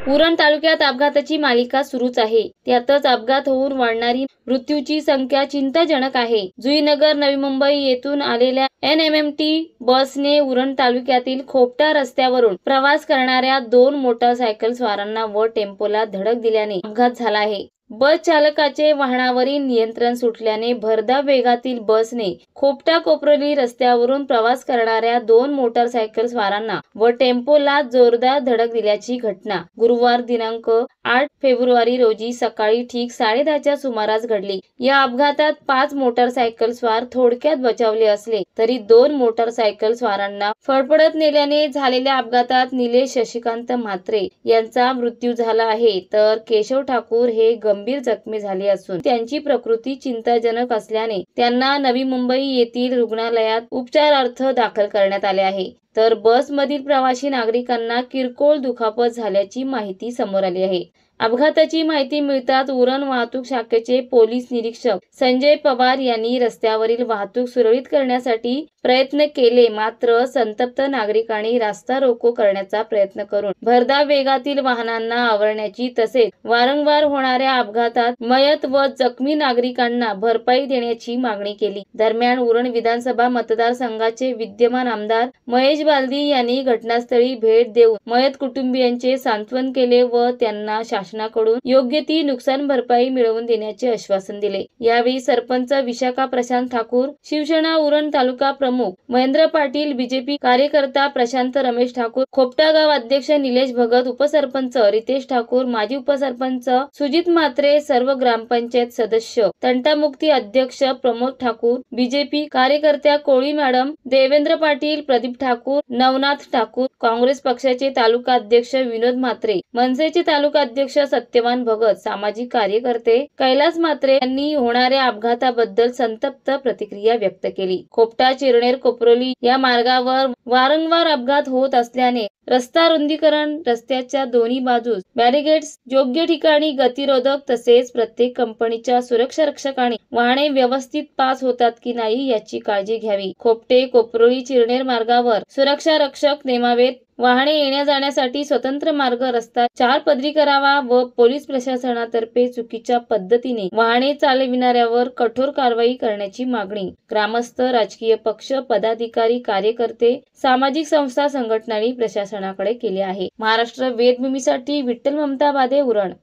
उरण तालुक्यात अपघाताची मालिका सुरूच आहे. त्यातच अपघात होऊन वाढणारी मृत्यूची संख्या चिंताजनक आहे. जुईनगर नवी मुंबई येथून आलेल्या NMMT बसने उरण तालुक्यातील खोपटा रस्त्यावरून प्रवास करणाऱ्या 2 मोटारसायकल स्वारांना व टेम्पोला धडक दिल्याने अपघात झाला आहे. बस चालकाचे वाहनावरील नियंत्रण सुटल्याने भरधाव वेगातील बसने खोपटा कोपरोली रस्त्यावरून प्रवास करणाऱ्या 2 मोटारसायकल स्वारांना व टेम्पोला जोरदार धडक दिल्याची घटना गुरुवार दिनांक 8 फेब्रुवारी रोजी सकाळी ठीक 10:30च्या सुमारास घडली. या अपघातात 5 मोटारसायकल स्वार थोडक्यात बचावले असले तरी 2 मोटारसायकल स्वारांना फडफडत नेल्याने झालेल्या अपघातात निलेश शशिकांत म्हात्रे यांचा मृत्यू झाला आहे, तर केशव ठाकूर हे गंभीर जखमी झाले असून त्यांची प्रकृती चिंताजनक असल्याने त्यांना नवी मुंबई येथील रुग्णालयात उपचारार्थ दाखल करण्यात आले आहे. तर बसमधील प्रवासी नागरिकांना किरकोळ दुखापत झाल्याची माहिती समोर आली आहे. अपघाताची माहिती मिळताच उरण वाहतूक शाखेचे पोलीस निरीक्षक संजय पवार यांनी रस्त्यावरील वाहतूक सुरळीत करण्यासाठी प्रयत्न केले, मात्र संतप्त नागरिकांनी रास्ता रोको करण्याचा प्रयत्न करून भरधाव वेगातील वाहनांना आवरण्याची तसेच वारंवार होणाऱ्या अपघातात मयत व जखमी नागरिकांना भरपाई देण्याची मागणी केली. दरम्यान उरण विधानसभा मतदारसंघाचे विद्यमान आमदार महेश बालदी यांनी घटनास्थळी भेट देऊन मयत कुटुंबियांचे सांत्वन केले व त्यांना शासनाकडून योग्य ती नुकसान भरपाई मिळवून देण्याचे आश्वासन दिले. यावेळी सरपंच विशाखा प्रशांत ठाकूर, शिवसेना उरण तालुका प्रमुख महेंद्र पाटील, बीजेपी कार्यकर्ता प्रशांत रमेश ठाकूर, खोपटा गाव अध्यक्ष निलेश भगत, उपसरपंच रितेश ठाकूर, माजी उपसरपंच सुजित म्हात्रे, सर्व ग्रामपंचायत सदस्य, तंटामुक्ती अध्यक्ष प्रमोद ठाकूर, बीजेपी कार्यकर्त्या कोळी मॅडम, देवेंद्र पाटील, प्रदीप ठाकूर, नवनाथ ठाकूर, काँग्रेस पक्षाचे तालुका अध्यक्ष विनोद म्हात्रे, मनसेचे तालुका अध्यक्ष सत्यवान भगत, सामाजिक कार्यकर्ते कैलास म्हात्रे यांनी होणाऱ्या अपघाताबद्दल संतप्त प्रतिक्रिया व्यक्त केली. खोपटा चिरनेर कोपरोली या मार्गावर वारंवार अपघात होत असल्याने रस्ता रुंदीकरण, रस्त्याच्या दोन्ही बाजूस बॅरिगेड्स, योग्य ठिकाणी गतिरोधक तसेच प्रत्येक कंपनीच्या सुरक्षा रक्षकांनी वाहने व्यवस्थित पास होतात की नाही याची काळजी घ्यावी. खोपटे कोपरोली चिरनेर मार्गावर सुरक्षा रक्षक नेमावेत. वाहने येण्या जाण्यासाठी स्वतंत्र मार्ग रस्ता 4 पदरी करावा व पोलीस प्रशासनातर्फे चुकीच्या पद्धतीने वाहने चालविणाऱ्यावर कठोर कारवाई करण्याची मागणी ग्रामस्थ, राजकीय पक्ष, पदाधिकारी, कार्यकर्ते, सामाजिक संस्था, संघटनांनी प्रशासनाकडे केली आहे. महाराष्ट्र वेदभूमीसाठी विठ्ठल ममता बादे, उरण.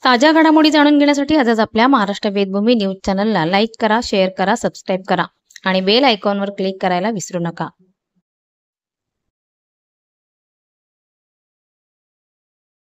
ताज्या घडामोडी जाणून घेण्यासाठी आजच आपल्या महाराष्ट्र वेदभूमी न्यूज चॅनलला लाईक करा, शेअर करा, सबस्क्राईब करा आणि बेल आयकॉनवर क्लिक करायला विसरू नका.